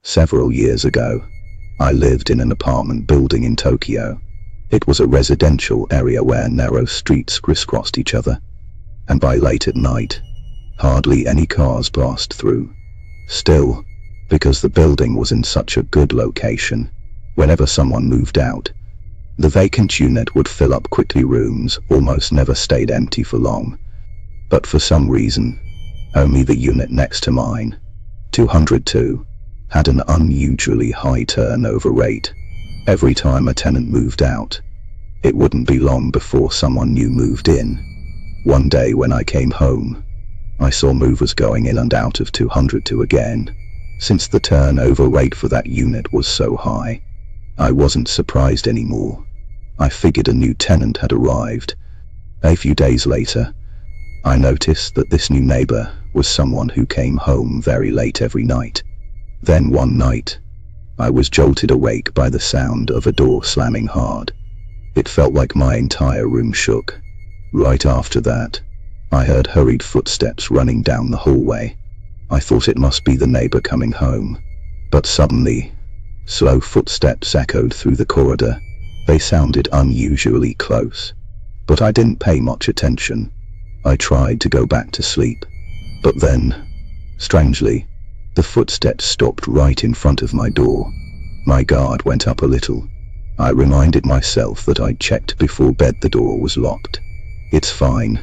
Several years ago, I lived in an apartment building in Tokyo. It was a residential area where narrow streets crisscrossed each other, and by late at night, hardly any cars passed through. Still, because the building was in such a good location, whenever someone moved out, the vacant unit would fill up quickly. Rooms almost never stayed empty for long. But for some reason, only the unit next to mine, 202, had an unusually high turnover rate. Every time a tenant moved out, it wouldn't be long before someone new moved in. One day when I came home, I saw movers going in and out of 202 again. Since the turnover rate for that unit was so high, I wasn't surprised anymore. I figured a new tenant had arrived. A few days later, I noticed that this new neighbor was someone who came home very late every night. Then one night, I was jolted awake by the sound of a door slamming hard. It felt like my entire room shook. Right after that, I heard hurried footsteps running down the hallway. I thought it must be the neighbor coming home. But suddenly, slow footsteps echoed through the corridor. They sounded unusually close, but I didn't pay much attention. I tried to go back to sleep, but then, strangely, the footsteps stopped right in front of my door. My guard went up a little. I reminded myself that I'd checked before bed the door was locked. It's fine.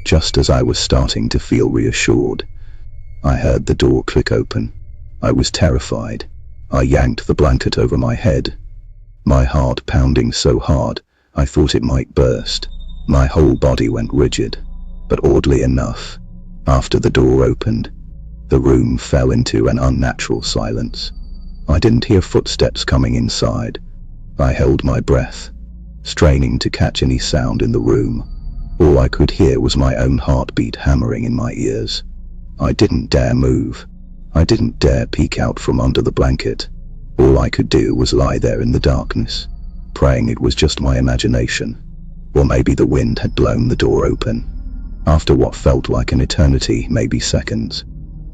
Just as I was starting to feel reassured, I heard the door click open. I was terrified. I yanked the blanket over my head, my heart pounding so hard I thought it might burst. My whole body went rigid, but oddly enough, after the door opened, the room fell into an unnatural silence. I didn't hear footsteps coming inside. I held my breath, straining to catch any sound in the room. All I could hear was my own heartbeat hammering in my ears. I didn't dare move. I didn't dare peek out from under the blanket. All I could do was lie there in the darkness, praying it was just my imagination. Or maybe the wind had blown the door open. After what felt like an eternity, maybe seconds,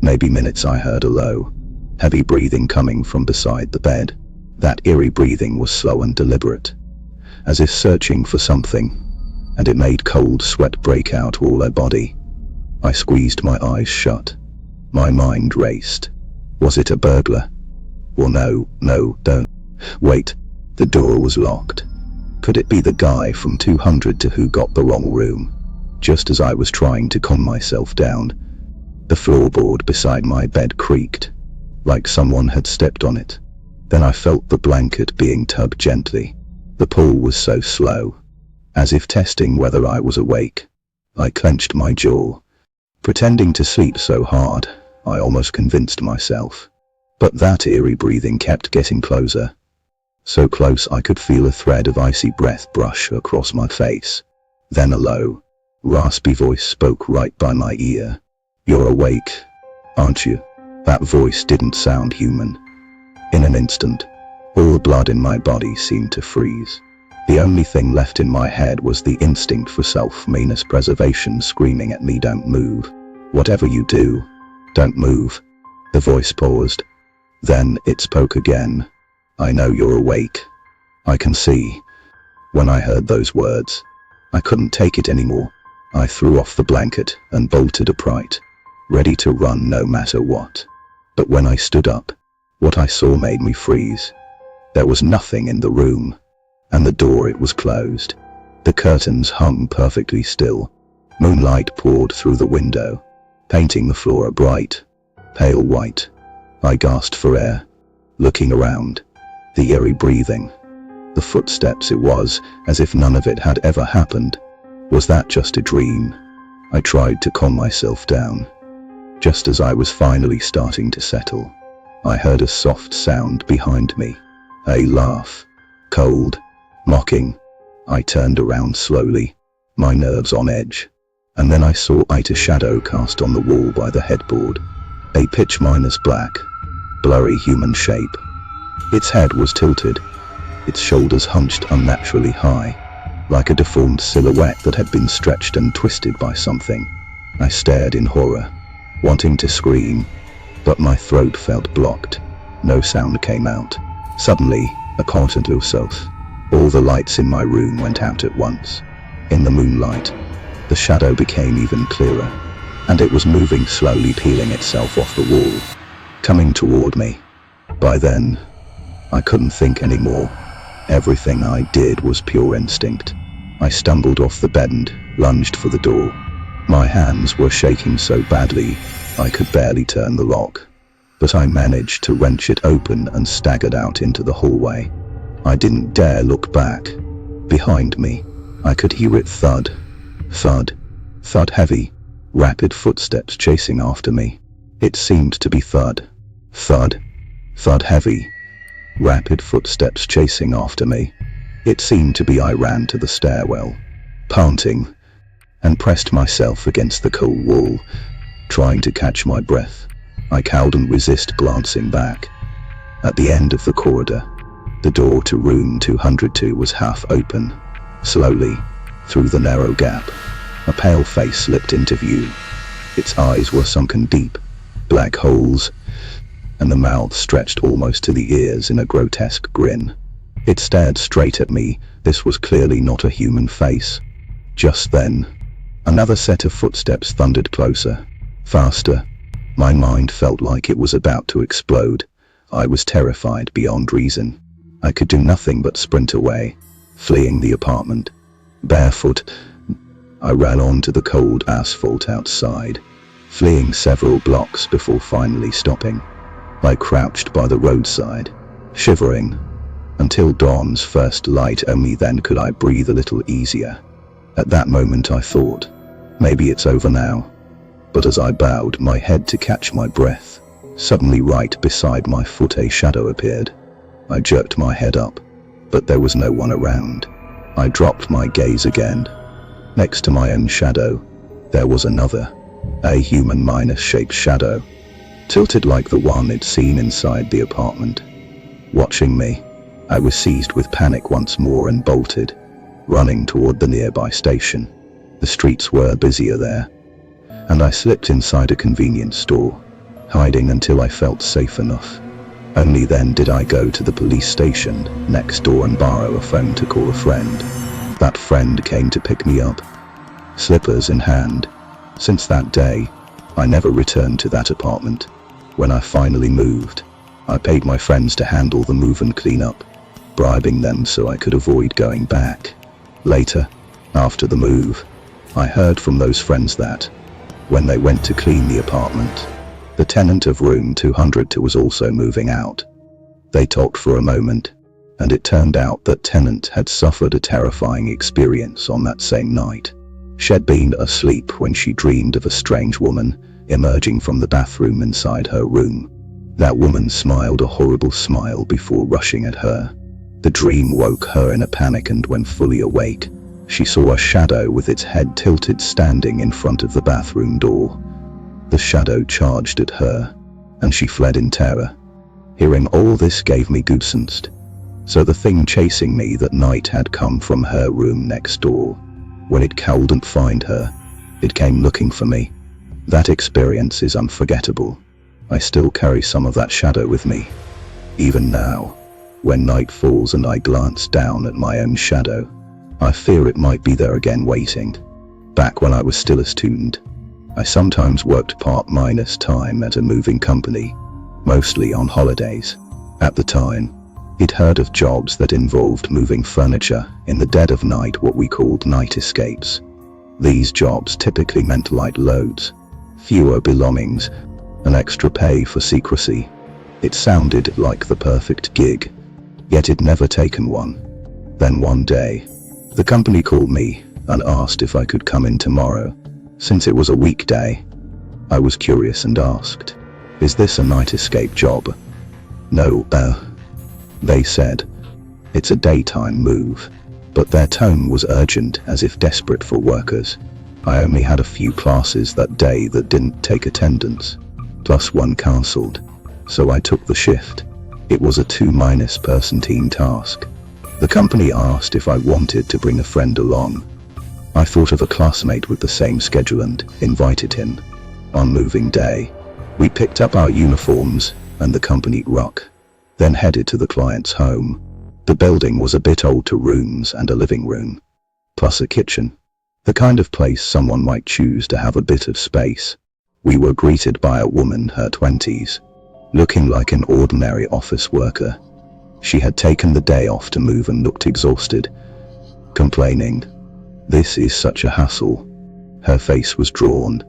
maybe minutes, I heard a low, heavy breathing coming from beside the bed. That eerie breathing was slow and deliberate, as if searching for something, and it made cold sweat break out all her body. I squeezed my eyes shut. My mind raced. Was it a burglar? Or no, don't. Wait, the door was locked. Could it be the guy from 202 who got the wrong room? Just as I was trying to calm myself down, the floorboard beside my bed creaked, like someone had stepped on it. Then I felt the blanket being tugged gently. The pull was so slow, as if testing whether I was awake. I clenched my jaw, pretending to sleep so hard, I almost convinced myself. But that eerie breathing kept getting closer. So close I could feel a thread of icy breath brush across my face. Then a low, raspy voice spoke right by my ear. "You're awake, aren't you?" That voice didn't sound human. In an instant, all the blood in my body seemed to freeze. The only thing left in my head was the instinct for self-meanness preservation screaming at me, "Don't move. Whatever you do, don't move." The voice paused. Then it spoke again. "I know you're awake. I can see." When I heard those words, I couldn't take it anymore. I threw off the blanket and bolted upright, ready to run no matter what. But when I stood up, what I saw made me freeze. There was nothing in the room, and the door, it was closed. The curtains hung perfectly still. Moonlight poured through the window, painting the floor a bright, pale white. I gasped for air, looking around. The eerie breathing, the footsteps, it was as if none of it had ever happened. Was that just a dream? I tried to calm myself down. Just as I was finally starting to settle, I heard a soft sound behind me. A laugh. Cold, mocking. I turned around slowly, my nerves on edge. And then I saw a shadow cast on the wall by the headboard. A pitch-black, blurry human shape. Its head was tilted, its shoulders hunched unnaturally high, like a deformed silhouette that had been stretched and twisted by something. I stared in horror, wanting to scream, but my throat felt blocked. No sound came out. Suddenly, a constant self. All the lights in my room went out at once. In the moonlight, the shadow became even clearer, and it was moving slowly, peeling itself off the wall, coming toward me. By then, I couldn't think anymore. Everything I did was pure instinct. I stumbled off the bed and lunged for the door. My hands were shaking so badly, I could barely turn the lock. But I managed to wrench it open and staggered out into the hallway. I didn't dare look back. Behind me, I could hear it thud. Thud. Thud, heavy, rapid footsteps chasing after me. It seemed to be thud. Thud. Thud, heavy, rapid footsteps chasing after me. It seemed to be. I ran to the stairwell, panting, and pressed myself against the cold wall, trying to catch my breath. I cowed and resisted glancing back. At the end of the corridor, the door to room 202 was half open. Slowly, through the narrow gap, a pale face slipped into view. Its eyes were sunken deep, black holes, and the mouth stretched almost to the ears in a grotesque grin. It stared straight at me. This was clearly not a human face. Just then, another set of footsteps thundered closer, faster. My mind felt like it was about to explode. I was terrified beyond reason. I could do nothing but sprint away, fleeing the apartment. Barefoot, I ran onto the cold asphalt outside, fleeing several blocks before finally stopping. I crouched by the roadside, shivering, until dawn's first light. Only then could I breathe a little easier. At that moment I thought, maybe it's over now. But as I bowed my head to catch my breath, suddenly right beside my foot a shadow appeared. I jerked my head up, but there was no one around. I dropped my gaze again. Next to my own shadow, there was another, a human-shaped shadow, tilted like the one I'd seen inside the apartment. Watching me, I was seized with panic once more and bolted, running toward the nearby station. The streets were busier there, and I slipped inside a convenience store, hiding until I felt safe enough. Only then did I go to the police station next door and borrow a phone to call a friend. That friend came to pick me up, slippers in hand. Since that day, I never returned to that apartment. When I finally moved, I paid my friends to handle the move and clean up, bribing them so I could avoid going back. Later, after the move, I heard from those friends that, when they went to clean the apartment, the tenant of room 202 was also moving out. They talked for a moment, and it turned out that tenant had suffered a terrifying experience on that same night. She'd been asleep when she dreamed of a strange woman emerging from the bathroom inside her room. That woman smiled a horrible smile before rushing at her. The dream woke her in a panic, and when fully awake, she saw a shadow with its head tilted standing in front of the bathroom door. The shadow charged at her, and she fled in terror. Hearing all this gave me goosebumps. So the thing chasing me that night had come from her room next door. When it couldn't find her, it came looking for me. That experience is unforgettable. I still carry some of that shadow with me. Even now, when night falls and I glance down at my own shadow, I fear it might be there again waiting. Back when I was still a student, I sometimes worked part-time at a moving company, mostly on holidays. At the time, he'd heard of jobs that involved moving furniture in the dead of night, what we called night escapes. These jobs typically meant light loads, fewer belongings, and extra pay for secrecy. It sounded like the perfect gig, yet I'd never taken one. Then one day, the company called me and asked if I could come in tomorrow. Since it was a weekday, I was curious and asked, "Is this a night escape job?" "No, they said. "It's a daytime move." But their tone was urgent, as if desperate for workers. I only had a few classes that day that didn't take attendance, plus one cancelled, so I took the shift. It was a 2-person team task. The company asked if I wanted to bring a friend along. I thought of a classmate with the same schedule and invited him. On moving day, we picked up our uniforms and the company truck, then headed to the client's home. The building was a bit old, 2 rooms and a living room, plus a kitchen. The kind of place someone might choose to have a bit of space. We were greeted by a woman, her 20s, looking like an ordinary office worker. She had taken the day off to move and looked exhausted, complaining, "This is such a hassle." Her face was drawn.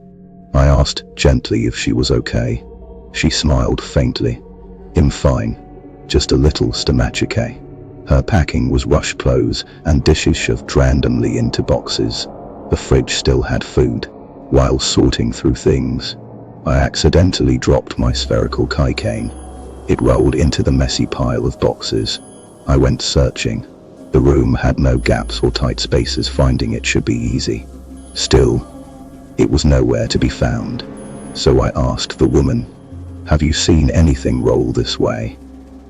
I asked gently if she was okay. She smiled faintly. "I'm fine, just a little stomachache." Her packing was rushed clothes and dishes shoved randomly into boxes. The fridge still had food. While sorting through things, I accidentally dropped my spherical keychain. It rolled into the messy pile of boxes. I went searching. The room had no gaps or tight spaces. Finding it should be easy. Still, it was nowhere to be found. So I asked the woman, "Have you seen anything roll this way?"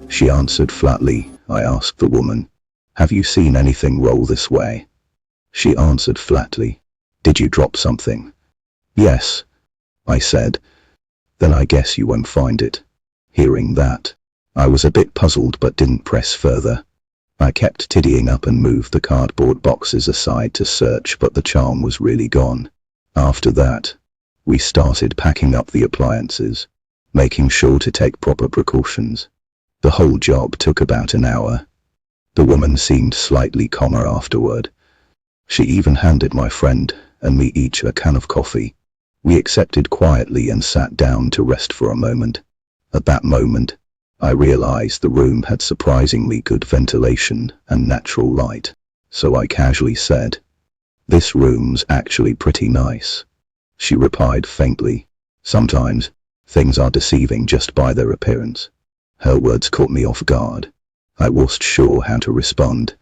She answered flatly. I asked the woman, "Have you seen anything roll this way?" She answered flatly, "Did you drop something?" "Yes," I said. "Then I guess you won't find it." Hearing that, I was a bit puzzled but didn't press further. I kept tidying up and moved the cardboard boxes aside to search, but the charm was really gone. After that, we started packing up the appliances, making sure to take proper precautions. The whole job took about an hour. The woman seemed slightly calmer afterward. She even handed my friend and me each a can of coffee. We accepted quietly and sat down to rest for a moment. At that moment, I realized the room had surprisingly good ventilation and natural light, so I casually said, "This room's actually pretty nice." She replied faintly, "Sometimes, things are deceiving just by their appearance." Her words caught me off guard. I wasn't sure how to respond,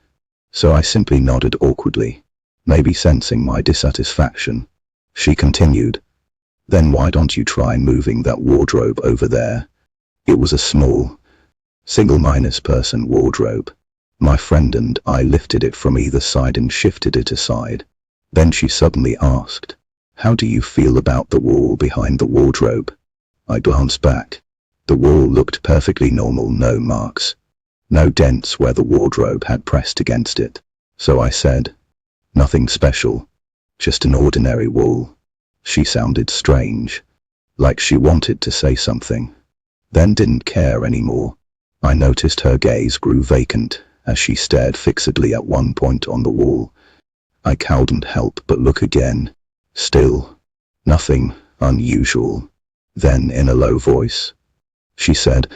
so I simply nodded awkwardly, maybe sensing my dissatisfaction. She continued, "Then why don't you try moving that wardrobe over there?" It was a small, single-person wardrobe. My friend and I lifted it from either side and shifted it aside. Then she suddenly asked, "How do you feel about the wall behind the wardrobe?" I glanced back. The wall looked perfectly normal, no marks, no dents where the wardrobe had pressed against it. So I said, "Nothing special, just an ordinary wall." She sounded strange, like she wanted to say something, then didn't care anymore. I noticed her gaze grew vacant as she stared fixedly at one point on the wall. I couldn't help but look again. Still, nothing unusual. Then in a low voice, she said,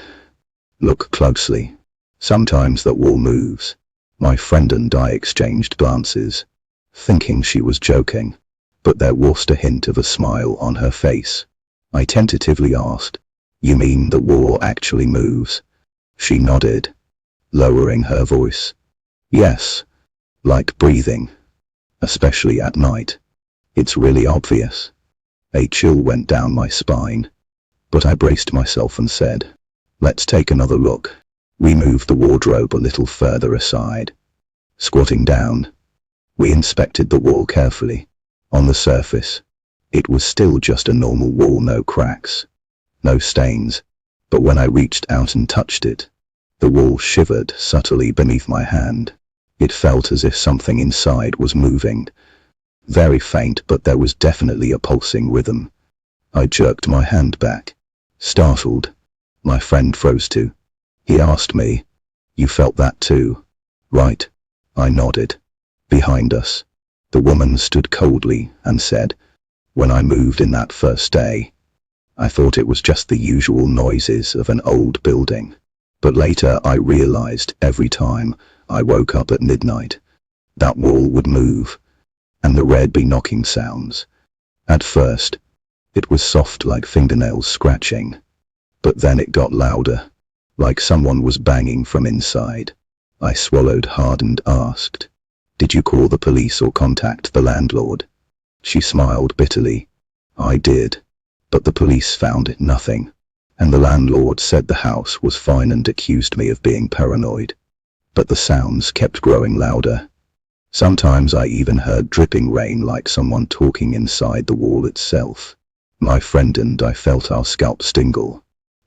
"Look closely. Sometimes that wall moves." My friend and I exchanged glances, thinking she was joking, but there was a hint of a smile on her face. I tentatively asked, "You mean the wall actually moves?" She nodded, lowering her voice. "Yes, like breathing, especially at night. It's really obvious." A chill went down my spine, but I braced myself and said, "Let's take another look." We moved the wardrobe a little further aside. Squatting down, we inspected the wall carefully. On the surface, it was still just a normal wall, no cracks, no stains. But when I reached out and touched it, the wall shivered subtly beneath my hand. It felt as if something inside was moving. Very faint, but there was definitely a pulsing rhythm. I jerked my hand back, startled. My friend froze too. He asked me, "You felt that too, right?" I nodded. Behind us, the woman stood coldly and said, "When I moved in that first day, I thought it was just the usual noises of an old building. But later I realized every time I woke up at midnight, that wall would move, and there'd be knocking sounds. At first, it was soft like fingernails scratching, but then it got louder, like someone was banging from inside." I swallowed hard and asked, "Did you call the police or contact the landlord?" She smiled bitterly. "I did, but the police found nothing, and the landlord said the house was fine and accused me of being paranoid. But the sounds kept growing louder. Sometimes I even heard dripping rain, like someone talking inside the wall itself." My friend and I felt our scalps tingle.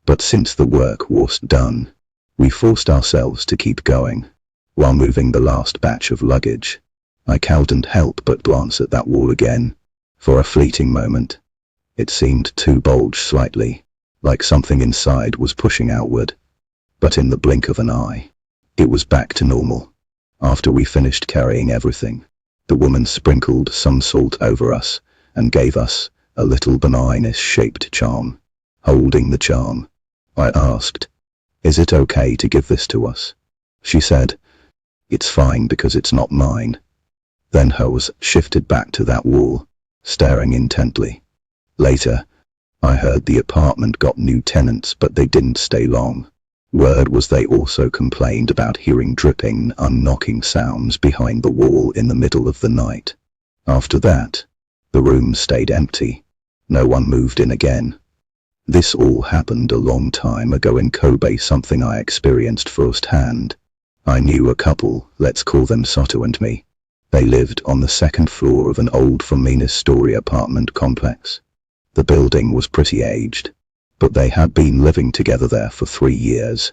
But since the work was done, We forced ourselves to keep going, while moving the last batch of luggage. I couldn't help but glance at that wall again. For a fleeting moment, it seemed to bulge slightly, like something inside was pushing outward. But in the blink of an eye, it was back to normal. After we finished carrying everything, the woman sprinkled some salt over us and gave us a little banana-shaped charm. Holding the charm, I asked, "Is it okay to give this to us?" She said, "It's fine because it's not mine." Then hers shifted back to that wall, staring intently. Later, I heard the apartment got new tenants, but they didn't stay long. Word was they also complained about hearing dripping and knocking sounds behind the wall in the middle of the night. After that, the room stayed empty. No one moved in again. This all happened a long time ago in Kobe, something I experienced firsthand. I knew a couple, let's call them Sato and me. They lived on the second floor of an old 4-story apartment complex. The building was pretty aged, but they had been living together there for 3 years.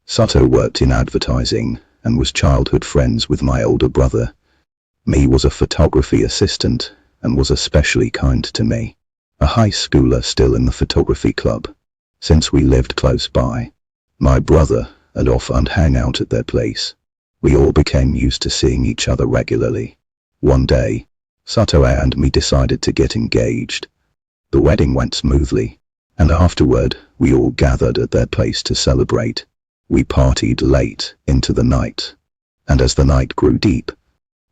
Sato worked in advertising and was childhood friends with my older brother. Me was a photography assistant and was especially kind to me, a high schooler still in the photography club. Since we lived close by, my brother would often hang out at their place. We all became used to seeing each other regularly. One day, Sato and me decided to get engaged. The wedding went smoothly, and afterward, we all gathered at their place to celebrate. We partied late into the night, and as the night grew deep,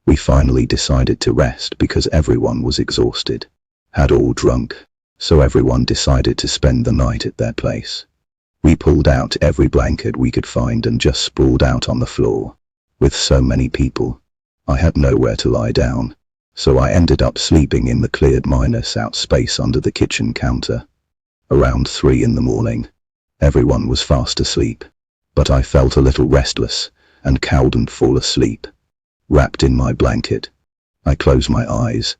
we finally decided to rest because everyone was exhausted. Had all drunk, so everyone decided to spend the night at their place. We pulled out every blanket we could find and just sprawled out on the floor. With so many people, I had nowhere to lie down, so I ended up sleeping in the cleared minus-out space under the kitchen counter. Around 3 in the morning, everyone was fast asleep, but I felt a little restless and couldn't fall asleep. Wrapped in my blanket, I closed my eyes.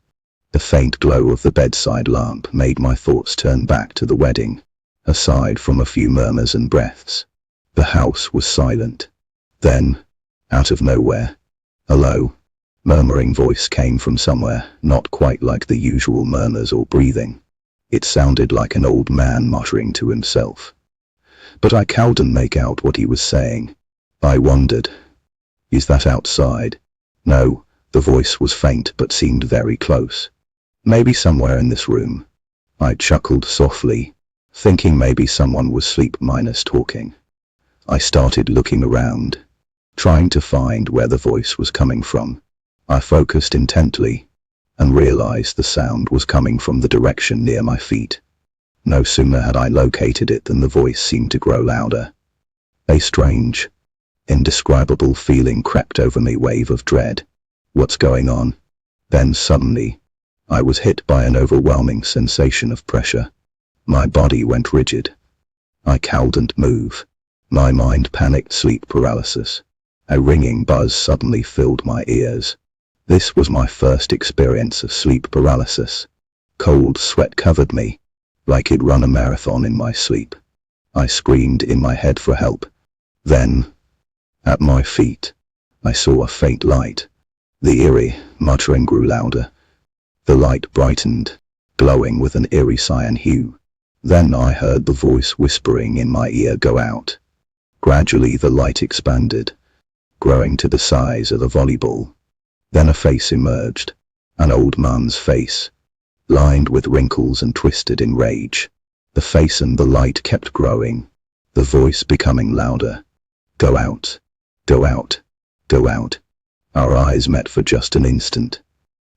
The faint glow of the bedside lamp made my thoughts turn back to the wedding. Aside from a few murmurs and breaths, the house was silent. Then, out of nowhere, a low, murmuring voice came from somewhere, not quite like the usual murmurs or breathing. It sounded like an old man muttering to himself, but I couldn't make out what he was saying. I wondered, "Is that outside?" No, the voice was faint but seemed very close. "Maybe somewhere in this room." I chuckled softly, thinking maybe someone was sleep minus talking. I started looking around, trying to find where the voice was coming from. I focused intently and realized the sound was coming from the direction near my feet. No sooner had I located it than the voice seemed to grow louder. A strange, indescribable feeling crept over me, wave of dread. What's going on? Then suddenly, I was hit by an overwhelming sensation of pressure. My body went rigid. I couldn't move. My mind panicked, sleep paralysis. A ringing buzz suddenly filled my ears. This was my first experience of sleep paralysis. Cold sweat covered me, like I'd run a marathon in my sleep. I screamed in my head for help. Then, at my feet, I saw a faint light. The eerie muttering grew louder. The light brightened, glowing with an eerie cyan hue. Then I heard the voice whispering in my ear, "Go out." Gradually the light expanded, growing to the size of a volleyball. Then a face emerged, an old man's face, lined with wrinkles and twisted in rage. The face and the light kept growing, the voice becoming louder. "Go out, go out, go out." Our eyes met for just an instant.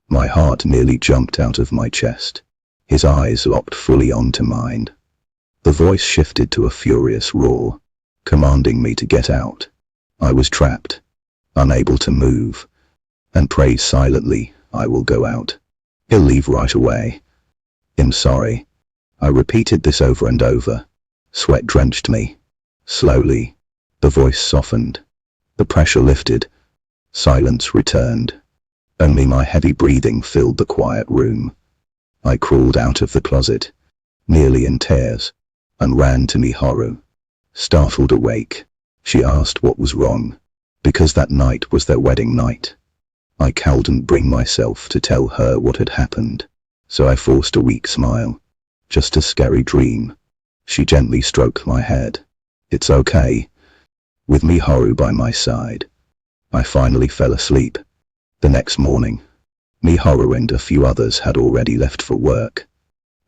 My heart nearly jumped out of my chest. His eyes locked fully onto mine. The voice shifted to a furious roar, commanding me to get out. I was trapped, unable to move, and prayed silently, "I will go out. He'll leave right away. I'm sorry." I repeated this over and over. Sweat drenched me. Slowly, the voice softened. The pressure lifted. Silence returned. Only my heavy breathing filled the quiet room. I crawled out of the closet, nearly in tears, and ran to Miharu. Startled awake, She asked what was wrong, because that night was their wedding night. I couldn't bring myself to tell her what had happened, so I forced a weak smile. Just a scary dream. She gently stroked my head. It's okay. With Miharu by my side, I finally fell asleep. The next morning, Miharu and a few others had already left for work.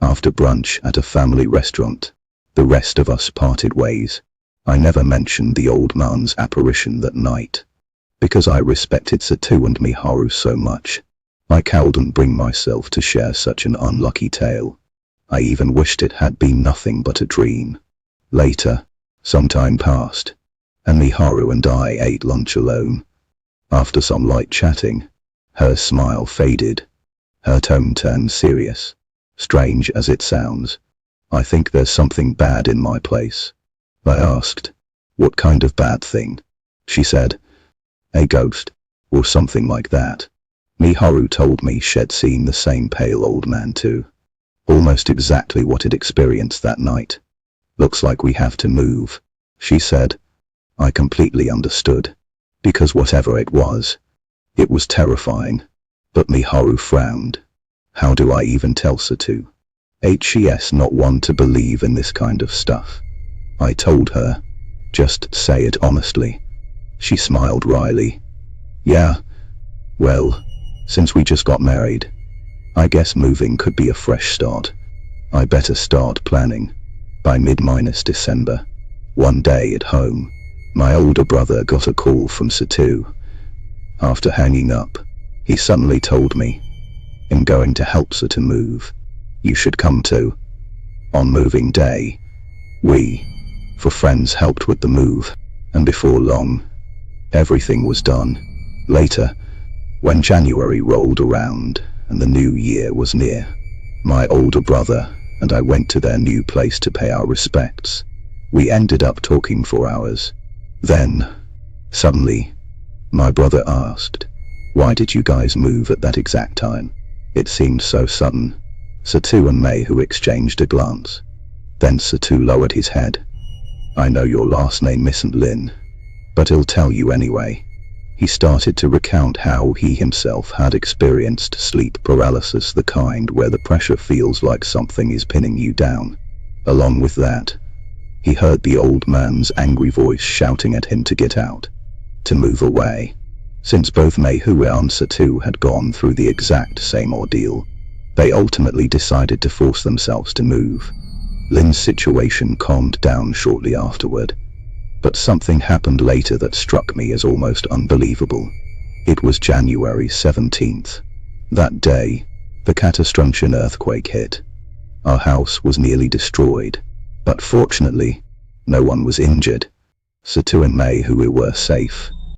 After brunch at a family restaurant, the rest of us parted ways. I never mentioned the old man's apparition that night, because I respected Satu and Miharu so much. I couldn't bring myself to share such an unlucky tale. I even wished it had been nothing but a dream. Later, some time passed, and Miharu and I ate lunch alone. After some light chatting, her smile faded. Her tone turned serious. Strange as it sounds, I think there's something bad in my place. I asked, what kind of bad thing? She said, a ghost, or something like that. Miharu told me she'd seen the same pale old man too. Almost exactly what it experienced that night. Looks like we have to move, she said. I completely understood, because whatever it was terrifying. But Miharu frowned. How do I even tell Satu? She's not one to believe in this kind of stuff. I told her, just say it honestly. She smiled wryly. Yeah, well, since we just got married, I guess moving could be a fresh start. I better start planning. By mid-December, one day at home, my older brother got a call from Satu. After hanging up, he suddenly told me, I'm going to help Satu move. You should come too. On moving day, we, for friends, helped with the move, and before long, everything was done. Later, when January rolled around and the new year was near, my older brother and I went to their new place to pay our respects. We ended up talking for hours. Then, suddenly, my brother asked, why did you guys move at that exact time? It seemed so sudden. Satu and Mayhu exchanged a glance. Then Satu lowered his head. I know your last name isn't Lin, but I'll tell you anyway. He started to recount how he himself had experienced sleep paralysis, the kind where the pressure feels like something is pinning you down. Along with that, he heard the old man's angry voice shouting at him to get out, to move away. Since both Mayhu and Satu had gone through the exact same ordeal, they ultimately decided to force themselves to move. Lin's situation calmed down shortly afterward, but something happened later that struck me as almost unbelievable. It was January 17th. That day, the catastrophic earthquake hit. Our house was nearly destroyed, but fortunately, no one was injured. Satu and Mayhu were safe,